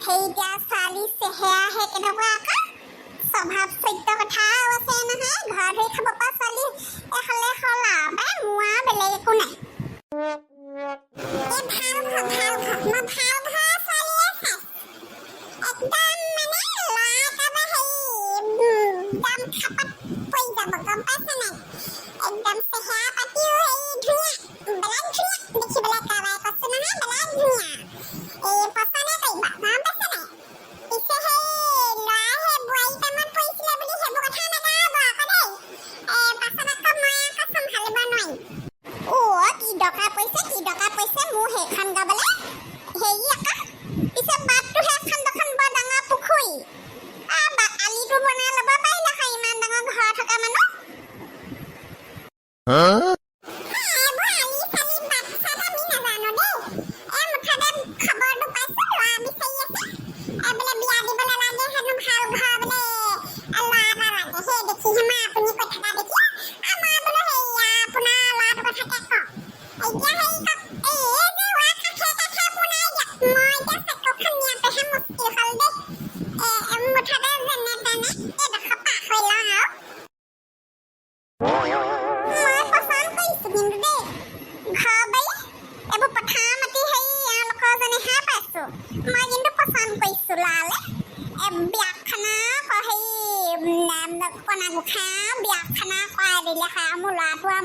সেইটা ছোৱালী চেহেৰাহে কেনেকুৱা আকৌ স্বভাৱ চৰিত্ৰ কথাও আছে নহয় ঘৰত হৈ খাব পৰা ছোৱালী এখালে খলা পাই মোৱা বেলেগ একো নাই ভাল ছোৱালীয়ে খাই একদম মানে লাটাবা দাম খাপত পৰি যাব গম পাইছে নাই একদম চেহেৰা পাতিও ধুনীয়া বেলেগ ধুনীয়া দেখিবলৈ কাবাই কৈছো নহয় বেলেগ ধুনীয়া এই পচন্দে কৰিবা গম পাইছে নাই পিছে সেই ল'ৰাহে বোৱাৰী কামত পৰিছিলে বুলি সেইবোৰ কথা নাগাব আকৌ দেই পাছত আকৌ মই আকৌ চম্ভালিব নোৱাৰিম কি দৰকাৰ পৰিছে মোৰ সেইখন গাবলৈ হেৰি আকৌ পিছে বাটটোহে এখন বৰ ডাঙৰ পুখুৰী আলিটো বনাই ল'ব পাৰিলে হয় ইমান ডাঙৰ ঘৰ থকা মানুহ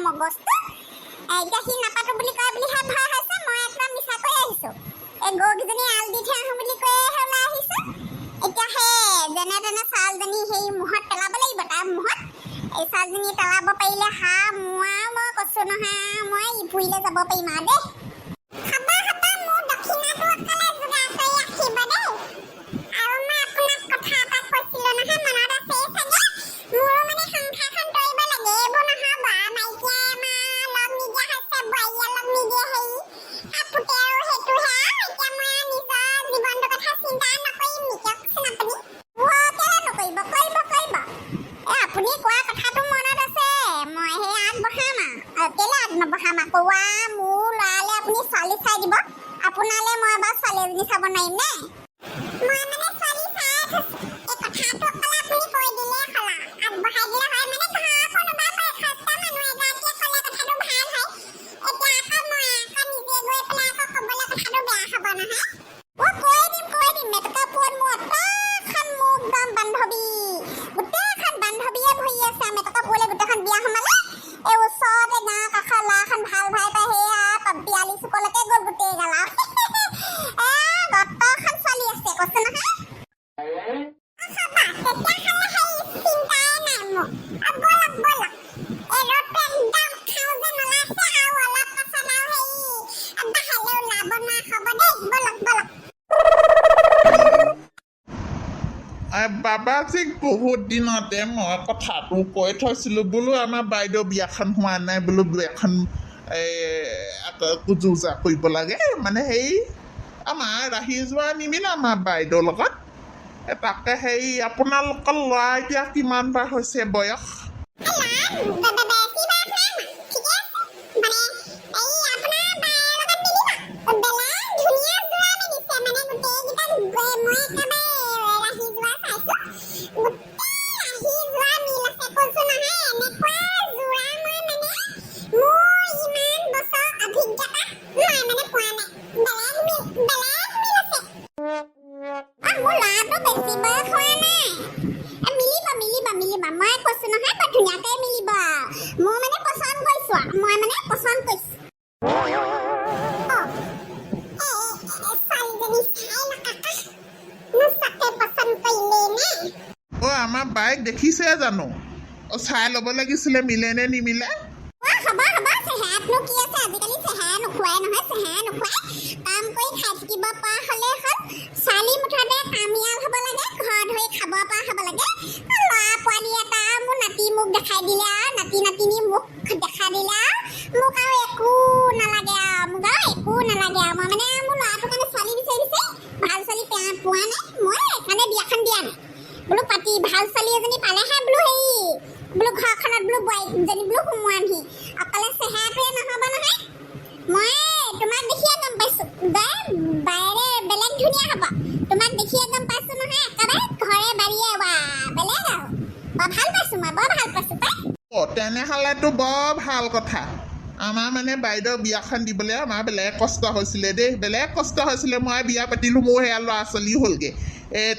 মগজটো এতিয়া সি নাপাতো বুলি কয় বুলিহে ভয় হৈছে মই একদম মিছা কৈ আহিছো এই গৰুকেইজনী আল দি থৈ আহোঁ বুলি কৈ ওলাই আহিছো এতিয়া যেনে তেনে ছোৱালীজনী সেই মুহত পেলাব লাগিব তাৰ মুহত এই ছোৱালীজনী পেলাব পাৰিলে মোৱা মই কৈছো নহয় মই ইপুৰিলে যাব পাৰিম আৰু দেই মোৰ দক্ষিণাটো অকলে যোগাৰ কৰি ৰাখিব দেই আৰু মই আপোনাক কথা এটা কৈছিলো নহয় মনত আছে চাগে মোৰো মানে সংসাৰখন তৰিব লাগে এইবোৰ নহ'ব আপোনালে মই বা ছোৱালী এজনী চাব নোৱাৰিম নে মই মানে ছোৱালী চাই এই কথাটো অকলে আপুনি কৈ দিলে খলা আগবঢ়াই দিলে হয় মানে ঘৰৰ কোনোবা বয়সস্থ মানুহ এগৰাকীয়ে ক'লে কথাটো ভাল হয় এতিয়া আকৌ মই আকৌ নিজে গৈ পেলাই আকৌ ক'বলৈ কথাটো বেয়া হ'ব নহয় কৈ দিম মেটকা পোৱাত মোৰ অতখন মোৰ একদম বান্ধৱী গোটেইখন বান্ধৱীয়ে ভৰি আছে মেটকা পোৱালে গোটেইখন বিয়া সোমালে এই ওচৰতে গাঁৱৰ কাষৰ ল'ৰাখন ভাল ভাই পাই সেয়া বিয়ালি চুকলৈকে গ'ল গোটেই গালা দত্তখন চলি আছে কৈছে নহয় বাবাজীক বহুত দিনতে মই কথাটো কৈ থৈছিলোঁ বোলো আমাৰ বাইদেউ বিয়াখন হোৱা নাই বোলো বিয়াখন যো-জা কৰিব লাগে মানে সেই আমাৰ ৰাহি যোৱা নিমিলে আমাৰ বাইদেউৰ লগত তাকে সেই আপোনালোকৰ ল'ৰা এতিয়া কিমান বাৰ হৈছে বয়স আমাৰ বাইক দেখিছে জানো চাই ল'ব লাগিছিলে মিলে নে নিমিলে কাম কৰি খাই থাকিব পৰা হ'লে হ'ল ছোৱালী মুঠতে কামিয়াল হ'ব লাগে ঘৰত হৈ খাব পৰা হ'ব লাগে ল'ৰা পোৱালি এটা মোৰ নাতি মোক দেখাই দিলে আৰু নাতিনী মোক দেখা দিলে মোক আৰু একো নালাগে আৰু মই মানে মোৰ ল'ৰাটোৰ কাৰণে ছোৱালী বিচাৰিছে ভাল ছোৱালী পোৱা নাই মই সেইকাৰণে বিয়াখন দিয়া নাই বোলো পাতি ভাল ছোৱালী এজনী পালেহে বোলো হেৰি বোলো ঘৰখনত বোলো বোৱাৰীজনী বোলো সোমোৱামহি অকলে চেহেৰাটোৱে নহ'ব নহয় মই তোমাক দেখিয়ে গম পাইছোঁ বায়েৰে বেলেগ ধুনীয়া হ'ব তোমাক দেখিয়ে পালেতো বৰ ভাল কথা আমাৰ মানে বাইদেউ বিয়াখন দিবলৈ আমাৰ বেলেগ কষ্ট হৈছিলে দেই বেলেগ কষ্ট হৈছিলে মই বিয়া পাতিলোঁ মোৰ সেয়া ল'ৰা ছোৱালী হ'লগৈ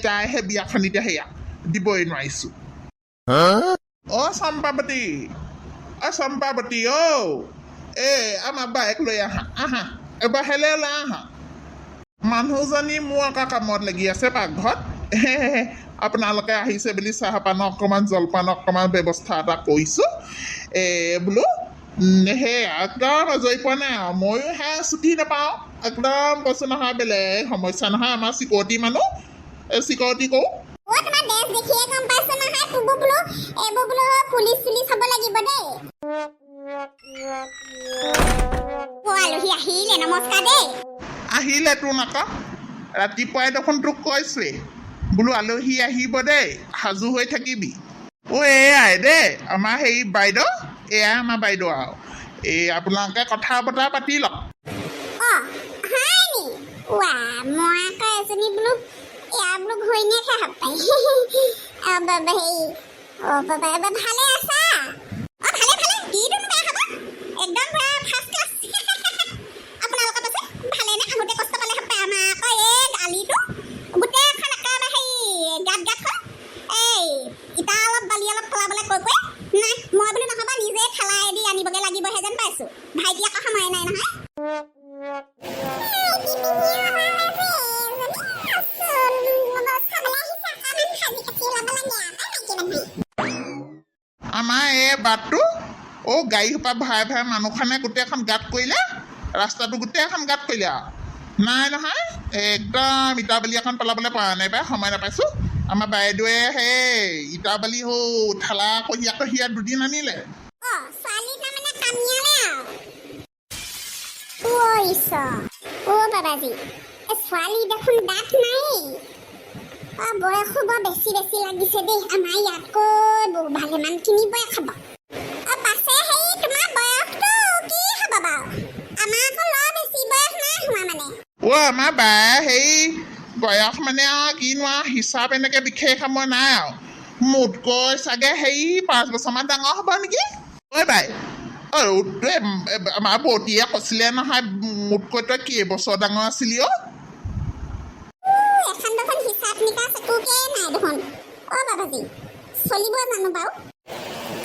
তাইহে বিয়াখন এতিয়া সেয়া দিবই নোৱাৰিছোঁ চম্পাৱতী চম্পাৱতী আমাৰ বায়েক লৈ আহা এবাৰ হেলে ওলাই আহা মানুহজনী মোৰ আকৌ কামত লাগি আছে পাকঘৰত আপোনালোকে আহিছে বুলি চাহপানৰ অকণমান জলপান অকণমান ব্যৱস্থা এটা কৰিছোঁ বোলো সেই একদম আজৰি পোৱা নাই আৰু ময়ো ছুটি নাপাওঁ একদম কৈছোঁ নহয় বেলেগ সমস্যা নহয় আমাৰ চিকিউৰিটি মানুহ চিকিউৰিটি কৰোঁ আহিলে তোৰ নাকক ৰাতিপুৱাই দেখোন তোক কৈছোৱেই বোলো আলহী আহিব দেই সাজু হৈ থাকিবি এয়াই দেই আমাৰ সেই বাইদেউ এয়াই আমাৰ বাইদেউ আৰু আপোনালোকে কথা বতৰা পাতি লওক আমাৰ এই বাটটো গাড়ী সোপা ভৰাই ভৰাই মানুহখনে গোটেইখন গাঁত কৰিলে ৰাস্তাটো গোটেইখন গাঁত কৰিলে আৰু নাই নহয় একদম ইটা বালি এখন পেলাবলৈ পৰা নাই পাই সময় নাপাইছোঁ আমাৰ বাইদেৱে সেই ইটা বালি ঠেলা কঢ়িয়াই দুদিন আনিলে ছোৱালী দেখোন দাঁত নাই বয়সো বৰ বেছি বেছি লাগিছে দেই আমাৰ ইয়াতকৈ ভালেমানখিনি বয়স হ'ব পাছে সেই তোমাৰ বয়সটো কি হ'ব বাৰু আমাৰ আকৌ ল'ৰা বেছি বয়স নাই হোৱা মানে আমাৰ বাই সেই বয়স মানে আৰু কিনো আৰু হিচাপ এনেকৈ বিশেষ সময় নাই আৰু মোতকৈ চাগে সেই 5 বছৰমান ডাঙৰ হ'ব নেকি বাই আমাৰ বৌতীয়ে কৈছিলে নহয় মোতকৈ তই কেইবছৰ ডাঙৰ আছিলি এখন দেখোন হিচাপ নিকাচ একোকে নাই দেখোন বাবাজী চলিব জানো বাৰু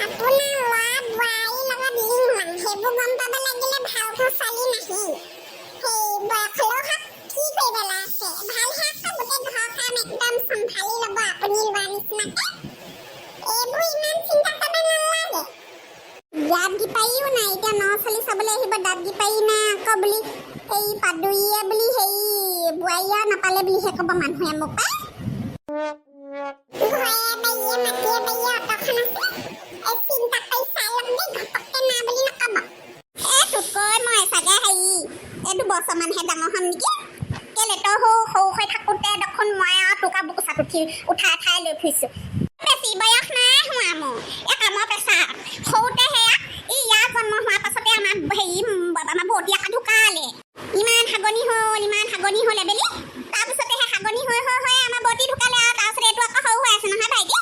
আপোনাৰ ল'ৰা বোৱাৰীৰ লগত লিং হোৱা সেইবোৰ গম পাব লাগিলে ভালকৈ চালি নাহি সেই বয়সলৈও হওক কি কৰিবলৈ আছে ভালহে আছে গোটেই ঘৰৰ কাম একদম চম্ভালি ল'ব আপুনি লোৱা নিচিনাকে এইবোৰ ইমান চিন্তা কৰিব নালাগে দাঁত গিপাৰীও নাই এতিয়া ন চলি চাবলৈ আহিব দাঁত গিপাৰী নাই আকৌ বুলি এই পাদুৰীয়ে বুলি সেই বোৱাৰীয়ে নাপালে বুলিহে ক'ব মানুহে মোক পায় বছৰমানহে ডাঙৰ হ'ম নেকি কেলে তই সৰু হৈ থাকোঁতে দেখোন মই আৰু তোকা বুকুচাত উঠাই লৈ ফুৰিছোঁ বেছি বয়স নাই হোৱা মোৰ কামৰ প্ৰেছাৰ সৰুতে সেয়া ইয়াৰ জন্ম হোৱাৰ পাছতে আমাৰ বৌতী আকৌ ঢুকালে ইমান হাগনি হ'ল এবেলি তাৰপিছতে সেই হাগনি হৈ আমাৰ বৌতী ঢুকালে আৰু তাৰপিছত এইটো আকৌ সৰু হৈ আছে নহয় ভাইটি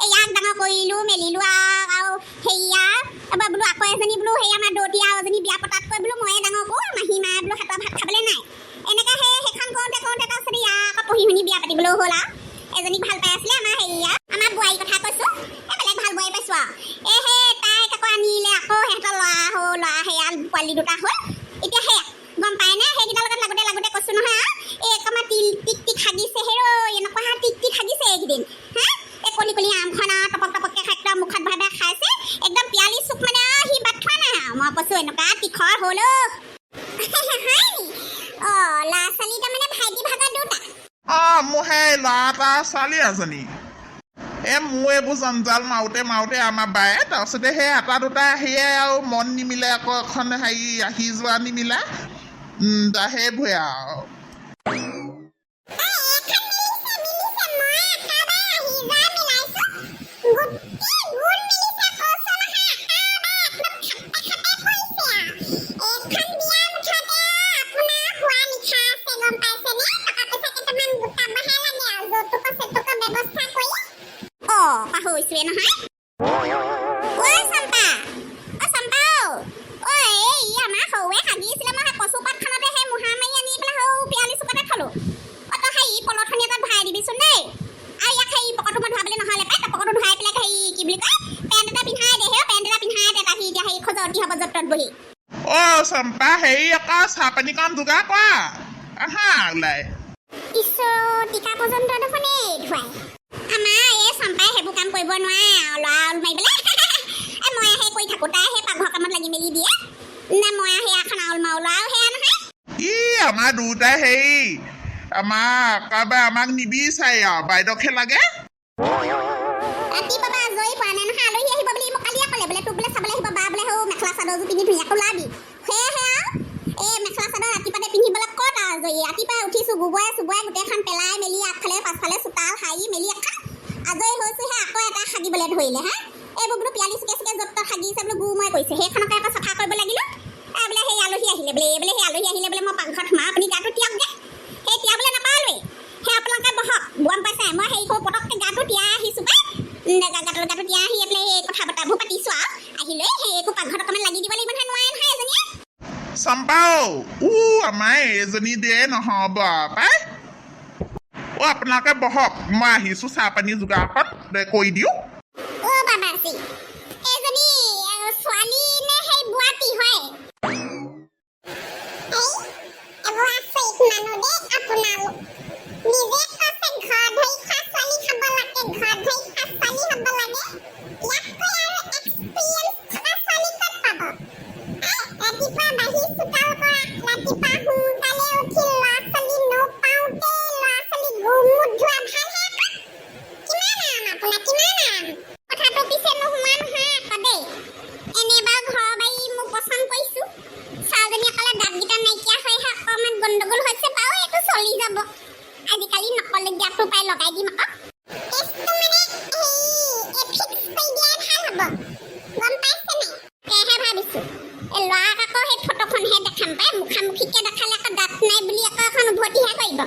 ইয়াক ডাঙৰ কৰিলোঁ মেলিলোঁ আৰু সেয়া এবাৰ বোলো আকৌ এজনী বোলো সেই আমাৰ দৌতি আৰু এজনী বিয়া পতাতকৈ বোলো ময়ে ডাঙৰ কৰোঁ মাহী মায়ে বোলো হাতৰ ভাত খাবলৈ নাই এনেকৈ সেইখন কৰোঁতে তাৰপিছত ইয়াৰ আকৌ পঢ়ি শুনি বিয়া পাতিবলৈও হ'ল আৰু এজনীক ভাল পাই আছিলে আমাৰ আমাৰ বোৱাৰীৰ কথা কৈছোঁ বেলেগ ভাল বোৱাৰী পাইছোঁ আৰু সেই তাইক আকৌ আনিলে আকৌ সিহঁতৰ ল'ৰা সেয়া পোৱালি দুটা হ'ল এতিয়া সেয়া গম পায় নে সেইকেইটাৰ লগত লাগোতে কৈছোঁ নহয় অকণমান টিক হাগিছে এনেকুৱা টিক হাগিছে এইকেইদিন কলি আমখন টপককৈ একদম মুখত ভৰাই খাইছে একদম পিয়ালি চুক মানে সি বাট খোৱা নাই মই কৈছোঁ এনেকুৱা তীখৰ হ'ল ল'ৰা ছোৱালী তাৰমানে ভাইটি ভাগৰ দুটা মোৰ সেই ল'ৰা এটা ছোৱালী এজনী মোৰ এইবোৰ জঞ্জাল মাৰোঁতে আমাৰ বায়ে তাৰপিছতে সেই এটা দুটা আহিয়ে আৰু মন নিমিলে আকৌ এখন হেৰি আহি যোৱা নিমিলে সেইবোৰে আৰু উভতি হ'ব য'ত বহি অ' চম্পা হেৰি আকৌ চাহ পানী কাম যোগাৰ কৰা আহা ওলাই ঈশ্বৰ টিকা পৰ্যন্ত দেখোন এই ধুৱাই আমাৰ এই চম্পাই সেইবোৰ কাম কৰিব নোৱাৰে ল'ৰা মাৰিবলৈ মই সেই কৰি থাকোঁ তাই সেই পাকঘৰ কামত লাগি মেলি দিয়ে নে মই সেয়া খানা মাৰো ল'ৰাও সেয়া নহয় আমাৰ দুটাই হেৰি আমাক নিবিচাৰে আৰু বাইদেউকহে লাগে ৰাতিপুৱা আজৰি পোৱা নাই নহয় আলহী আহিব বুলি মোক কালিয়ে ক'লে বোলে তোক বোলে চাবলৈ আহিব বা বোলে মেখেলা চাদৰযোৰ পিন্ধি ধুনীয়াকৈ ওলাবি সেয়েহে আৰু এই মেখেলা চাদৰ ৰাতিপুৱাতে পিন্ধিবলৈ ক'ত আৰু আজৰি ৰাতিপুৱাই উঠিছোঁ গোবৰে গোটেইখন পেলাই মেলি আগফালে পাছফালে চোতাল সাৰি মেলি এখন আজৰি হৈছোহে আকৌ এটা সাগিবলৈ ধৰিলে হা এইবোৰ বোলো পিয়ালি চুকে য'ত ত'ত সাগিছে বোলো গুমৰাই কৰিছে সেইখনকে আকৌ চাফা কৰিব লাগিলোঁ বোলে সেই আলহী আহিলে বোলে মই পাকঘৰত সোমাওঁ আপুনি গাটো তিয়াওক দে সেই তিয়াবলৈ নাপালোৱেই সেই আপোনালোকে বহক গম পাইছে মই হেৰি কৰোঁ পটককৈ গাটো তিয়াই আহিছোঁ গাটো তিয়াই আহি পেলাই এই কথা বতৰাবোৰ পাতিছোঁ আৰু আহিলৈ সেই একো পাকঘৰত অকণমান লাগি দিব লাগিব নহয় নোৱাৰে নহয় এজনীয়ে চম্পাও আমাৰ এজনী দিয়ে নহ'ব পাই আপোনালোকে বহক মই আহিছোঁ চাহ পানী যোগাৰখন কৰি দিওঁ বাবাজী এজনী ছোৱালী নে সেই বুঢ়াটি হয় আজিকালি নকলে দিয়াটো পাই লগাই দিম আকৌ টেষ্টটো মানে ফিক্স কৰি দিয়াই ভাল হ'ব গম পাইছে নাই সেয়েহে ভাবিছোঁ এই ল'ৰাক আকৌ সেই ফটোখনহে দেখাম পাই মুখামুখিকৈ দেখালে আকৌ দাঁত নাই বুলি আকৌ এখন উভতিহে কৰিব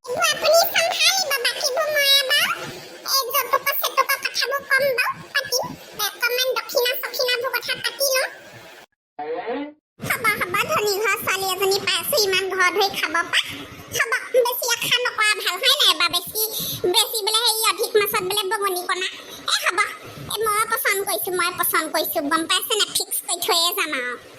এইবোৰ আপুনি চম্ভালিব বাকীবোৰ মই বাৰু এই যৌতুক চেতুকৰ কথাবোৰ কম বাৰু পাতিম অকণমান দক্ষিণা চক্ষিণাবোৰ কথা পাতি লওঁ হ'ব ধনী ঘৰ ছোৱালী এজনী পাইছোঁ ইমান ঘৰ ধৰি খাব পা খাব বেছি আশা নকৰা ভাল হয় নাই বা বেছি বোলে সেই অধিক মাছত বোলে বগনী কণা হ'ব মই পচন্দ কৰিছোঁ গম পাইছে নে ফিক্স কৰি থৈয়ে যাম আৰু